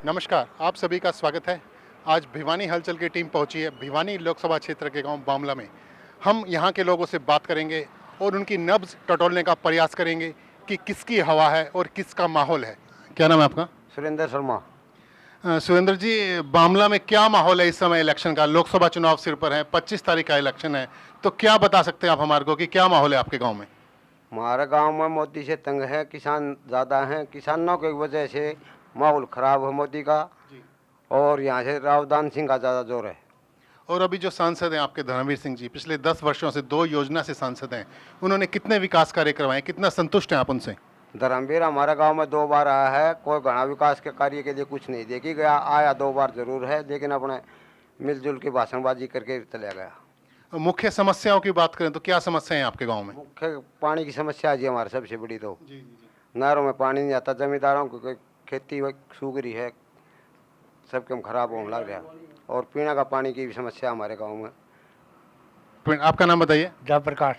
नमस्कार, आप सभी का स्वागत है। आज भिवानी हलचल की टीम पहुंची है भिवानी लोकसभा क्षेत्र के गांव बामला में। हम यहां के लोगों से बात करेंगे और उनकी नब्ज टटोलने का प्रयास करेंगे कि किसकी हवा है और किसका माहौल है। क्या नाम है आपका? सुरेंद्र शर्मा। सुरेंद्र जी, बामला में क्या माहौल है इस समय इलेक्शन का? लोकसभा चुनाव सिर पर है, 25 तारीख का इलेक्शन है, तो क्या बता सकते हैं आप हमारे को कि क्या माहौल है आपके गाँव में? हमारे गांव में मोदी से तंग है, किसान ज़्यादा हैं। किसानों की वजह से माहौल खराब है मोदी का। और यहाँ से रावदान सिंह का ज़्यादा जोर है। और अभी जो सांसद हैं आपके धर्मवीर सिंह जी, पिछले 10 वर्षों से 2 योजना से सांसद हैं, उन्होंने कितने विकास कार्य करवाए, कितना संतुष्ट हैं आप उनसे? धर्मवीर हमारे गांव में 2 बार आया है, कोई घना विकास के कार्य के लिए कुछ नहीं देखी गया। आया 2 बार जरूर है, लेकिन अपने मिलजुल की भाषणबाजी करके चला गया। मुख्य समस्याओं की बात करें तो क्या समस्याएं हैं आपके गांव में? मुख्य पानी की समस्या है जी हमारे सबसे बड़ी। तो नहरों में पानी नहीं आता, जमींदारों की खेती सूख रही है, सबके हम खराब होने लग गया। और पीने का पानी की भी समस्या हमारे गांव में। आपका नाम बताइए। जयप्रकाश।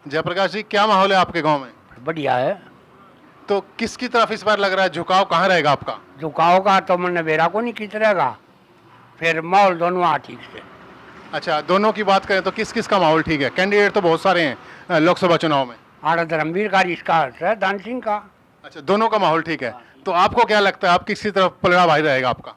जयप्रकाश जी, क्या माहौल है आपके गांव में? बढ़िया है। तो किसकी तरफ इस बार लग रहा है, झुकाव कहाँ रहेगा आपका? झुकाव का तो मन बेरा को नहीं खींच रहेगा, फिर माहौल दोनों आ ठीक से। अच्छा, दोनों की बात करें तो किस किस का माहौल ठीक है? कैंडिडेट तो बहुत सारे हैं लोकसभा चुनाव में। आड़ा धर्मवीर का, इसका है दान सिंह का। अच्छा, दोनों का माहौल ठीक है। तो आपको क्या लगता है, आप किसकी तरफ पलड़ा भाई रहेगा आपका?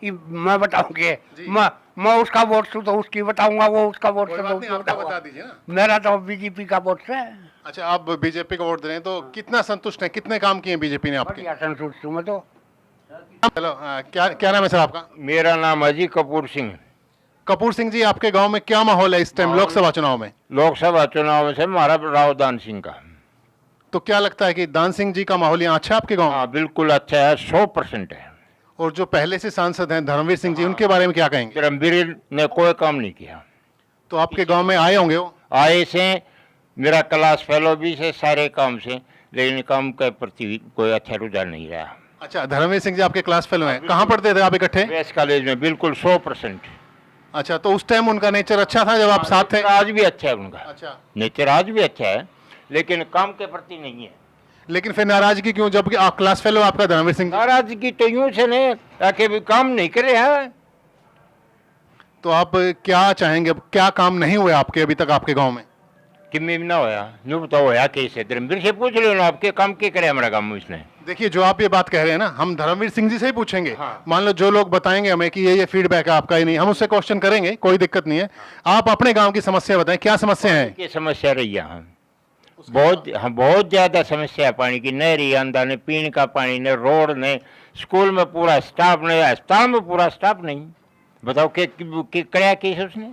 मैं बताऊंगे, मैं उसका वोट से तो उसकी बताऊंगा, वो उसका वोट से तो उसकी बता बताऊंगा। दीजिए ना। मेरा तो बीजेपी का वोट है। अच्छा, आप बीजेपी को वोट दे रहे हैं, तो कितना संतुष्ट हैं, कितने काम किए बीजेपी ने आपके? बढ़िया संतुष्ट हूं मैं तो। चलो, क्या क्या नाम है सर आपका? मेरा नाम अजी कपूर सिंह। कपूर सिंह जी, आपके गांव में क्या माहौल है इस टाइम लोकसभा चुनाव में? लोकसभा चुनाव में से हमारा रावदान सिंह का। तो क्या लगता है कि दान सिंह जी का माहौल यहाँ अच्छा है आपके गांव में? हाँ, बिल्कुल अच्छा है, 100% है। और जो पहले से सांसद हैं धर्मवीर सिंह जी, उनके बारे में क्या कहेंगे? धर्मवीर ने कोई काम नहीं किया। तो आपके गांव में आए होंगे वो? आए से मेरा क्लास फेलो भी से, सारे काम से, लेकिन काम के प्रति कोई अच्छा रुझान नहीं रहा। अच्छा, धर्मवीर सिंह जी आपके क्लास फेलो हैं। कहाँ पढ़ते थे आप इकट्ठे? वेस्ट कॉलेज में, बिल्कुल 100%। अच्छा, तो उस टाइम उनका नेचर अच्छा था जब आप साथ थे? आज भी अच्छा है उनका। अच्छा, नेचर आज भी अच्छा है, लेकिन काम के प्रति नहीं है। लेकिन फिर नाराजगी क्यों, जब आप क्लास फेलो आपका धर्मवीर सिंह जी? नाराजगी तो यूं से नहीं, ताकि भी काम नहीं करे हैं। तो आप क्या चाहेंगे, क्या काम नहीं हुए आपके अभी तक आपके गाँव में? कि में ना होया, यूं बताओ होया कैसे? धर्मवीर से पूछ लो ना, आपके काम के करे हमारा काम इसने। देखिए, जो आप ये बात कह रहे हैं ना, हम धर्मवीर सिंह जी से ही पूछेंगे। हाँ। मान लो जो लोग बताएंगे हमें कि ये फीडबैक है आपका ही नहीं, हम उससे क्वेश्चन करेंगे, कोई दिक्कत नहीं है। आप अपने गांव की समस्या बताएं, क्या समस्या है? की समस्या रही है। बहुत ज्यादा समस्या है पानी की। न रही अंदा, न पीने का पानी, न रोड, न स्कूल में पूरा स्टाफ नहीं, अस्पताल में पूरा स्टाफ नहीं। बताओ के कराया केस उसने?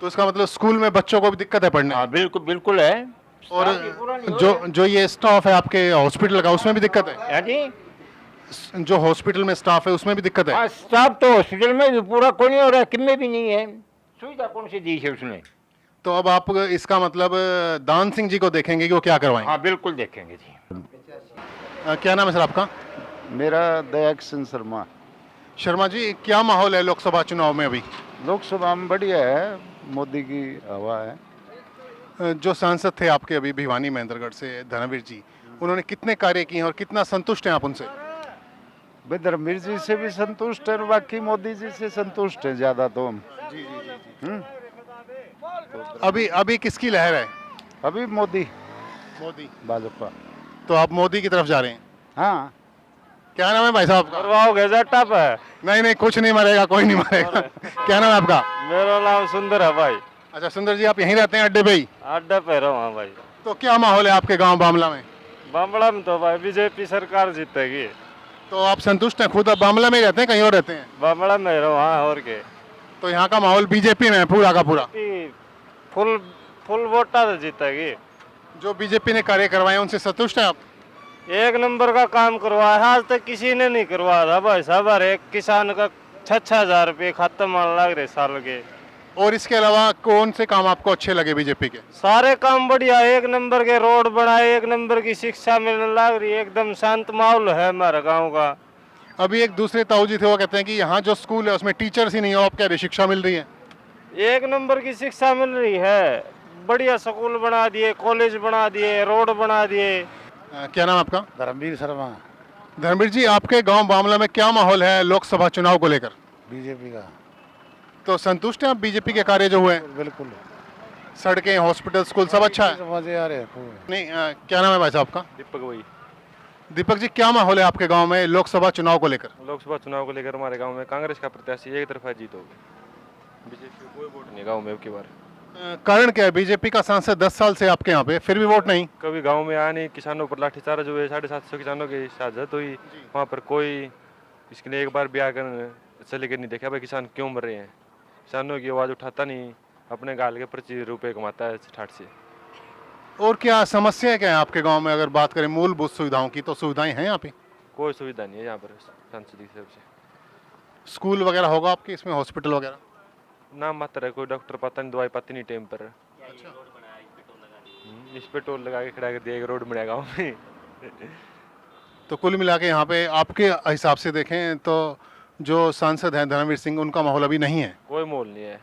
तो इसका मतलब स्कूल में बच्चों को भी दिक्कत है पढ़ने? हाँ, बिल्कुल बिल्कुल है। और जो ये स्टाफ है आपके हॉस्पिटल का, उसमें भी दिक्कत है? हाँ जी, जो हॉस्पिटल में स्टाफ है उसमें भी दिक्कत है? हाँ, स्टाफ तो हॉस्पिटल में भी पूरा कोई नहीं हो रहा, किन्ने भी नहीं है। सुविधा कौन सी दी है उसने? तो अब आप इसका मतलब दान सिंह जी को देखेंगे कि वो क्या करवाएंगे? हाँ, बिल्कुल देखेंगे जी। क्या नाम है सर आपका? मेरा दयाक सिंह शर्मा। शर्मा जी, क्या माहौल है लोकसभा चुनाव में अभी? लोकसभा में बढ़िया है, मोदी की हवा है। जो सांसद थे आपके अभी भिवानी महेंद्रगढ़ से धर्मवीर जी, उन्होंने कितने कार्य किए हैं और कितना संतुष्ट हैं आप उनसे? भाई धर्मवीर जी से भी संतुष्ट है, बाकी मोदी जी से संतुष्ट है ज्यादा तो हम। अभी किसकी लहर है? अभी मोदी, मोदी, भाजपा। तो आप मोदी की तरफ जा रहे हैं? हाँ। क्या नाम है भाई साहब का? मरवाओगे जट्टा पे? नहीं नहीं, कुछ नहीं मरेगा, कोई नहीं मरेगा। क्या नाम है आपका? मेरा नाम सुंदर है भाई। अच्छा सुंदर जी, आप यहीं रहते हैं अड्डे पे ही? अड्डा पे रहो। हाँ भाई। तो क्या माहौल है आपके गांव बामला में? बामड़ा में तो भाई बीजेपी सरकार जीतेगी। तो आप संतुष्ट हैं? खुद आप बामला में ही रहते हैं, कहीं और रहते हैं? बामड़ा में रहो। हाँ, और के? तो यहाँ का माहौल बीजेपी में है पूरा का पूरा? फुल फुल वोटा तो जीतेगी। जो बीजेपी ने कार्य करवाए उनसे संतुष्ट हैं आप? एक नंबर का काम करवाया है, आज तक किसी ने नहीं करवाया था भाई साहब। हर एक किसान का 6,000 रुपये खत्म मान लग रहे साल के। और इसके अलावा कौन से काम आपको अच्छे लगे बीजेपी के? सारे काम बढ़िया, एक नंबर के रोड बनाए, एक नंबर की शिक्षा मिलने लग रही है, एकदम शांत माहौल है हमारे गाँव का। अभी एक दूसरे ताऊ जी थे, वो कहते हैं कि यहाँ जो स्कूल है उसमें टीचर्स ही नहीं हो, आप कह रहे शिक्षा मिल रही है? एक नंबर की शिक्षा मिल रही है, बढ़िया स्कूल बना दिए, कॉलेज बना दिए, रोड बना दिए। क्या नाम आपका? धर्मवीर शर्मा। धर्मवीर जी, आपके गांव बामला में क्या माहौल है लोकसभा चुनाव को लेकर? बीजेपी का तो संतुष्ट हैं आप बीजेपी के कार्य जो हुए हैं? बिल्कुल सड़कें, हॉस्पिटल, स्कूल सब अच्छा है? मजे आ रहे हैं। नहीं, क्या नाम है भाई साहब का? दीपक भाई, दीपक जी, क्या माहौल है आपके गांव में लोकसभा चुनाव को लेकर? लोकसभा चुनाव को लेकर हमारे गांव में कांग्रेस का प्रत्याशी एक तरफा जीत होगी। बीजेपी को कोई वोट नहीं गांव में अब की बार। कारण क्या है? बीजेपी का सांसद 10 साल से आपके यहाँ पे, फिर भी वोट नहीं। कभी गांव में आया नहीं, किसानों पर लाठीचार्ज हुए, 750 किसानों की शहादत हुई, वहाँ पर कोई इसके लिए एक बार भी आकर चले के नहीं देखा भाई किसान क्यों मर रहे हैं। किसानों की आवाज़ उठाता नहीं, अपने गाल के 25 रुपये कमाता है ठाट से। और क्या समस्या क्या है आपके गांव में? अगर बात करें मूलभूत सुविधाओं की, तो सुविधाएं हैं यहाँ पे? कोई सुविधा नहीं है यहाँ पर सांसद की तरफ से। स्कूल वगैरह होगा आपके इसमें, हॉस्पिटल वगैरह? नाम मात्र है, कोई डॉक्टर पाता नहीं, दवाई पाती नहीं टाइम पर। इस पे टोल लगा के खड़ा कर दिया, एक रोड मिला गाँव में। तो कुल मिला के यहाँ पे आपके हिसाब से देखें तो जो सांसद हैं धर्मवीर सिंह, उनका माहौल अभी नहीं है? कोई मोल नहीं है,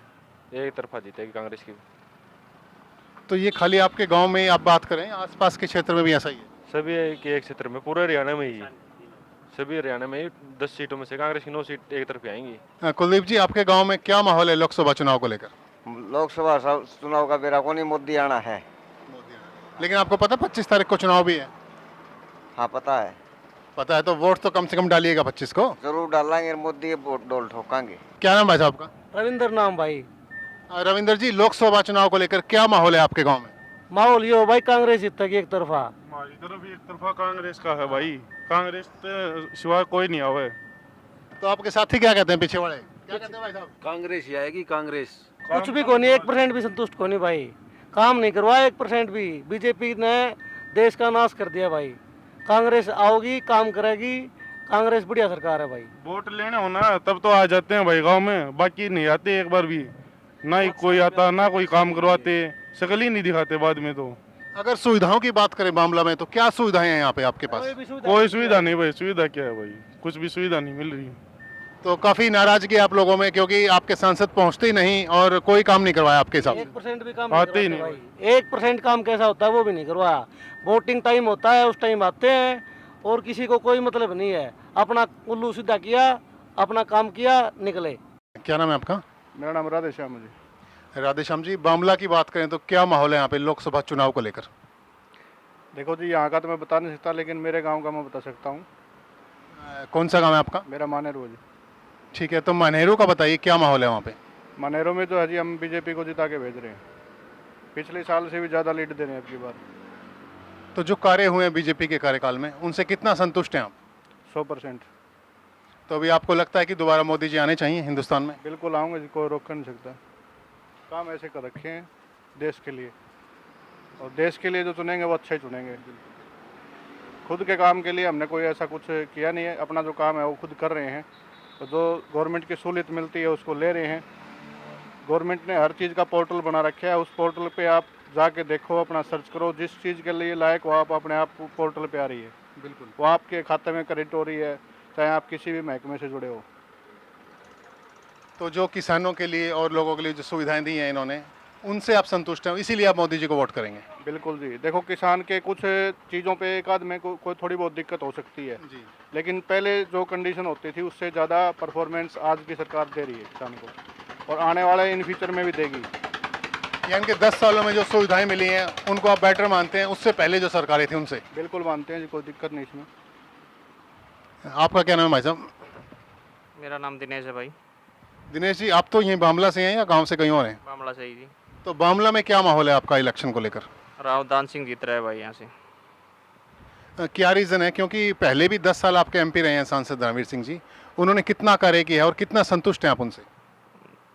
एक तरफा जीतेगी कांग्रेस की। तो ये खाली आपके गांव में आप बात करें, आसपास के क्षेत्र में भी ऐसा ही है? सभी एक क्षेत्र में, पूरे हरियाणा में ही, सभी हरियाणा में ही 10 सीटों में से कांग्रेस की 9 सीट एक तरफ आएंगी। कुलदीप जी, आपके गांव में क्या माहौल है लोकसभा चुनाव को लेकर? लोकसभा चुनाव का बेरा को नहीं, मोदी आना है। लेकिन आपको पता 25 तारीख को चुनाव भी है? हाँ पता है। पता है, तो वोट तो कम से कम डालिएगा 25 को। जरूर डालेंगे, मोदी के वोट डोल ठोकांगे। क्या नाम भाई साहब का? रविंद्र नाम भाई। रविंद्र जी, लोकसभा चुनाव को लेकर क्या माहौल है आपके गांव में? माहौल ये हो भाई, कांग्रेस जीतेगी एक तरफा। हमारी तरफ एक तरफा कांग्रेस का है भाई, कांग्रेस तो सिवा कोई नहीं आवे। तो आपके साथी क्या कहते हैं पीछे वाले? क्या कहते हैं भाई साहब? कांग्रेस ही आएगी, कांग्रेस। कुछ भी को नहीं, 1% भी संतुष्ट को नहीं भाई। काम नहीं करवाया 1% भी। बीजेपी ने देश का नाश कर दिया भाई। कांग्रेस आओगी, काम करेगी। कांग्रेस बढ़िया सरकार है भाई। वोट लेने होना तब तो आ जाते हैं भाई गांव में, बाकी नहीं आते एक बार भी। ना ही कोई आता, ना कोई काम करवाते, शकल ही नहीं दिखाते बाद में। तो अगर सुविधाओं की बात करें मामला में, तो क्या सुविधाएं हैं यहाँ पे आपके पास? कोई सुविधा नहीं भाई। सुविधा क्या है भाई, कुछ भी सुविधा नहीं मिल रही। तो काफी नाराजगी आप लोगों में, क्योंकि आपके सांसद पहुंचते ही नहीं और कोई काम नहीं करवाया आपके हिसाब से? 1% भी काम आते ही नहीं नहीं। करवाते भाई। 1% काम कैसा होता है वो भी नहीं करवाया। वोटिंग टाइम होता है, उस टाइम आते हैं और किसी को कोई मतलब नहीं है। अपना उल्लू सीधा किया, अपना काम किया, निकले। क्या नाम है आपका? मेरा नाम राधे श्याम जी। राधेश्याम जी, बामला की बात करें तो क्या माहौल है यहाँ पे लोकसभा चुनाव को लेकर? देखो जी, यहाँ का तो मैं बता नहीं सकता, लेकिन मेरे गाँव का मैं बता सकता हूँ। कौन सा गाँव है आपका? मेरा मानेरू जी। ठीक है, तो मानेरू का बताइए क्या माहौल है वहाँ पे? मानेरू में तो हजी हम बीजेपी को जिता के भेज रहे हैं। पिछले साल से भी ज़्यादा लीड दे रहे हैं अब की बार। तो जो कार्य हुए हैं बीजेपी के कार्यकाल में, उनसे कितना संतुष्ट हैं आप? 100%। तो अभी आपको लगता है कि दोबारा मोदी जी आने चाहिए हिंदुस्तान में? बिल्कुल आऊँगा जी, कोई रोक नहीं सकता। काम ऐसे कर रखे हैं देश के लिए, और देश के लिए जो चुनेंगे वो अच्छा ही चुनेंगे। खुद के काम के लिए हमने कोई ऐसा कुछ किया नहीं है। अपना जो काम है वो खुद कर रहे हैं। तो जो गवर्नमेंट की सहूलियत मिलती है उसको ले रहे हैं। गवर्नमेंट ने हर चीज़ का पोर्टल बना रखा है, उस पोर्टल पे आप जाके देखो, अपना सर्च करो, जिस चीज़ के लिए लायक वो आप अपने आप पोर्टल पे आ रही है। बिल्कुल। वो आपके खाते में क्रेडिट हो रही है, चाहे आप किसी भी महकमे से जुड़े हो। तो जो किसानों के लिए और लोगों के लिए जो सुविधाएं दी हैं इन्होंने, उनसे आप संतुष्ट हैं, इसीलिए आप मोदी जी को वोट करेंगे? बिल्कुल जी। देखो, किसान के कुछ चीज़ों पे एक आध में कोई थोड़ी बहुत दिक्कत हो सकती है जी। लेकिन पहले जो कंडीशन होती थी उससे ज़्यादा परफॉर्मेंस आज की सरकार दे रही है किसान को, और आने वाले इन फ्यूचर में भी देगी। यानी कि 10 सालों में जो सुविधाएं मिली हैं उनको आप बेटर मानते हैं उससे पहले जो सरकारें थी उनसे? बिल्कुल मानते हैं जी, कोई दिक्कत नहीं इसमें। आपका क्या नाम है भाई साहब? मेरा नाम दिनेश है भाई। दिनेश जी, आप तो यहीं बामला से हैं या गांव से कहीं और हैं? मामला सही जी। तो बामला में क्या माहौल है आपका इलेक्शन को लेकर? राव दान सिंह जीत रहा है भाई यहाँ से। क्या रीज़न है? क्योंकि पहले भी 10 साल आपके एमपी रहे हैं सांसद धर्मवीर सिंह जी, उन्होंने कितना कार्य किया है और कितना संतुष्ट हैं आप उनसे?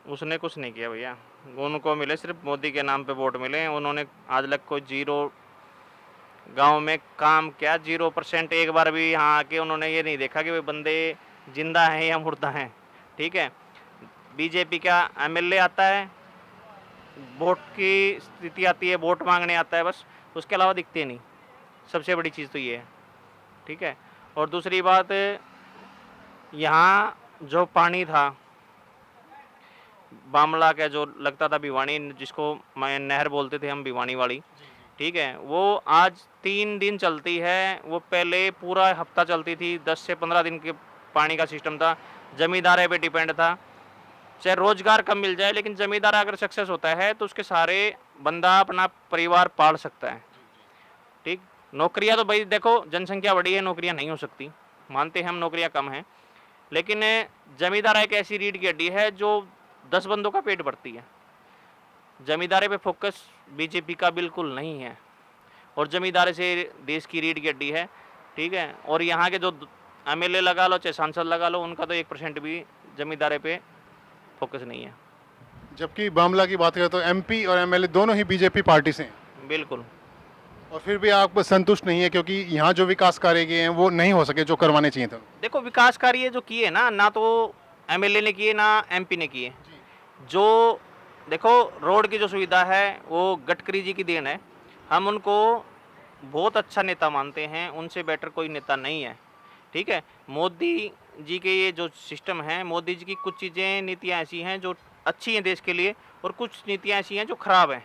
उसने कुछ नहीं किया भैया। उनको मिले सिर्फ मोदी के नाम पे वोट मिले हैं। उन्होंने आज तक कोई 0 गांव में काम किया, 0%। एक बार भी यहाँ आके उन्होंने ये नहीं देखा कि वे बंदे जिंदा हैं या मुर्दा हैं। ठीक है, बीजेपी का एमएलए आता है, वोट की स्थिति आती है, वोट मांगने आता है, बस उसके अलावा दिखते नहीं। सबसे बड़ी चीज़ तो ये है। ठीक है, और दूसरी बात, यहाँ जो पानी था बामला का, जो लगता था भिवानी, जिसको मैं नहर बोलते थे हम, भिवानी वाली, ठीक है, वो आज 3 दिन चलती है, वो पहले पूरा हफ्ता चलती थी, 10 से 15 दिन के पानी का सिस्टम था, जमींदारे पे डिपेंड था। चाहे रोजगार कम मिल जाए, लेकिन जमींदार अगर सक्सेस होता है तो उसके सारे बंदा अपना परिवार पाल सकता है। ठीक, नौकरियां तो भाई देखो जनसंख्या बड़ी है, नौकरियां नहीं हो सकती, मानते हैं हम नौकरियां कम हैं, लेकिन जमींदार एक ऐसी रीढ़ की हड्डी है जो 10 बंदों का पेट भरती है। जमींदारे पे फोकस बीजेपी का बिल्कुल नहीं है, और जमींदारे से देश की रीढ़ की हड्डी है। ठीक है, और यहाँ के जो एमएलए लगा लो चाहे सांसद लगा लो, उनका तो 1% भी जमींदारे पे फोकस नहीं है। जबकि बामला की बात करें तो एमपी और एमएलए दोनों ही बीजेपी पार्टी से हैं, बिल्कुल। और फिर भी आप संतुष्ट नहीं है क्योंकि यहाँ जो विकास कार्य किए हैं वो नहीं हो सके जो करवाने चाहिए थे। देखो विकास कार्य जो किए ना तो एमएलए ने किए ना एमपी ने किए। जो देखो रोड की जो सुविधा है वो गडकरी जी की देन है, हम उनको बहुत अच्छा नेता मानते हैं, उनसे बेटर कोई नेता नहीं है। ठीक है, मोदी जी के ये जो सिस्टम है, मोदी जी की कुछ चीज़ें नीतियाँ ऐसी हैं जो अच्छी हैं देश के लिए, और कुछ नीतियाँ ऐसी हैं जो ख़राब हैं।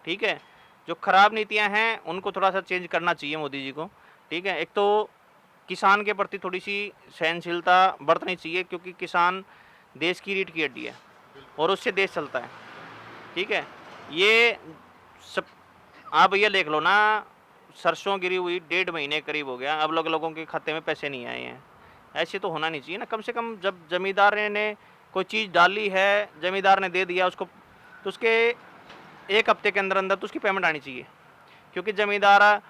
ठीक है, जो ख़राब नीतियाँ हैं उनको थोड़ा सा चेंज करना चाहिए मोदी जी को। ठीक है, एक तो किसान के प्रति थोड़ी सी सहनशीलता बरतनी चाहिए, क्योंकि किसान देश की रीढ़ की हड्डी है और उससे देश चलता है। ठीक है, ये सब आप ये देख लो ना, सरसों गिरी हुई 1.5 महीने करीब हो गया, अब लोगों के खाते में पैसे नहीं आए हैं। ऐसे तो होना नहीं चाहिए ना, कम से कम जब जमींदार ने कोई चीज़ डाली है, जमींदार ने दे दिया उसको, तो उसके 1 हफ्ते के अंदर अंदर तो उसकी पेमेंट आनी चाहिए। क्योंकि जमींदार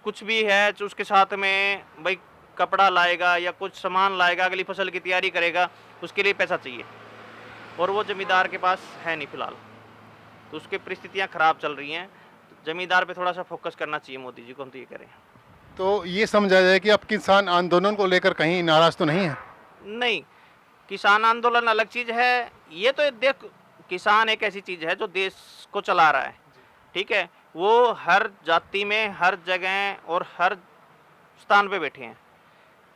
कुछ भी है तो उसके साथ में भाई कपड़ा लाएगा या कुछ सामान लाएगा, अगली फसल की तैयारी करेगा, उसके लिए पैसा चाहिए, और वो जमींदार के पास है नहीं फिलहाल, तो उसकी परिस्थितियाँ ख़राब चल रही हैं। जमींदार पे थोड़ा सा फोकस करना चाहिए मोदी जी को, हम तो ये करें। तो ये समझा जाए कि अब किसान आंदोलन को लेकर कहीं नाराज तो नहीं है? नहीं, किसान आंदोलन अलग चीज़ है, ये तो देख किसान एक ऐसी चीज़ है जो देश को चला रहा है। ठीक है, वो हर जाति में, हर जगह और हर स्थान पे बैठे हैं।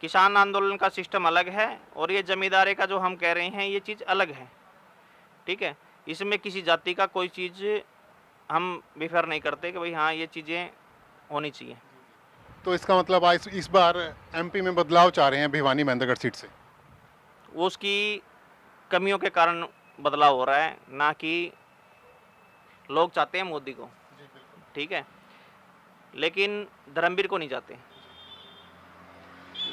किसान आंदोलन का सिस्टम अलग है, और ये जमींदारे का जो हम कह रहे हैं ये चीज़ अलग है। ठीक है, इसमें किसी जाति का कोई चीज़ हम प्रेफर नहीं करते कि भाई हाँ ये चीज़ें होनी चाहिए। तो इसका मतलब आज इस बार एमपी में बदलाव चाह रहे हैं भिवानी महेंद्रगढ़ सीट से? वो उसकी कमियों के कारण बदलाव हो रहा है, ना कि लोग चाहते हैं मोदी को। ठीक है, लेकिन धर्मवीर को नहीं चाहते।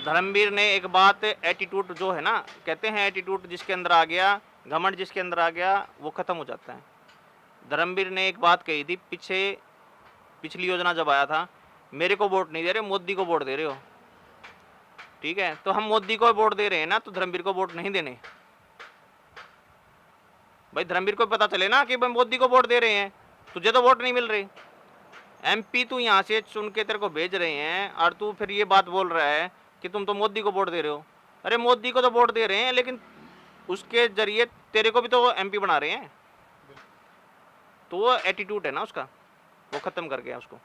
धर्मवीर ने एक बात, एटीट्यूड जो है ना, कहते हैं एटीट्यूड जिसके अंदर आ गया, घमंड जिसके अंदर आ गया, वो ख़त्म हो जाता है। धर्मवीर ने एक बात कही थी पिछली योजना जब आया था, मेरे को वोट नहीं दे रहे, मोदी को वोट दे रहे हो। ठीक है, तो हम मोदी को वोट दे रहे हैं ना, तो धर्मवीर को वोट नहीं देने। भाई धर्मवीर को पता चले ना कि भाई मोदी को वोट दे रहे हैं, तुझे तो वोट नहीं मिल रही। एमपी तू यहाँ से चुन के तेरे को भेज रहे हैं, और तू फिर ये बात बोल रहा है कि तुम तो मोदी को वोट दे रहे हो। अरे मोदी को तो वोट दे रहे हैं, लेकिन उसके जरिए तेरे को भी तो एमपी बना रहे हैं। तो वो एटीट्यूड है ना उसका, वो ख़त्म कर गया उसको।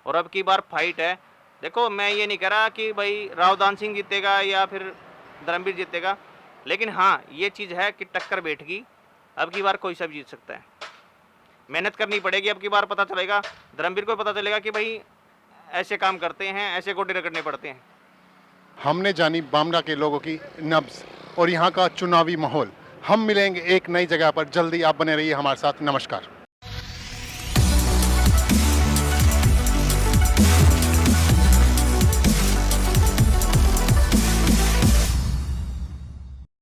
और अब की बार फाइट है। देखो मैं ये नहीं कह रहा कि भाई रावदान सिंह जीतेगा या फिर धर्मवीर जीतेगा, लेकिन हाँ ये चीज़ है कि टक्कर बैठगी। अब की बार कोई सब जीत सकता है, मेहनत करनी पड़ेगी। अब की बार पता चलेगा, धर्मवीर को पता चलेगा कि भाई ऐसे काम करते हैं, ऐसे गोटे रगड़ने पड़ते हैं। हमने जानी बामला के लोगों की नब्ज और यहाँ का चुनावी माहौल। हम मिलेंगे एक नई जगह पर जल्दी, आप बने रहिए हमारे साथ। नमस्कार।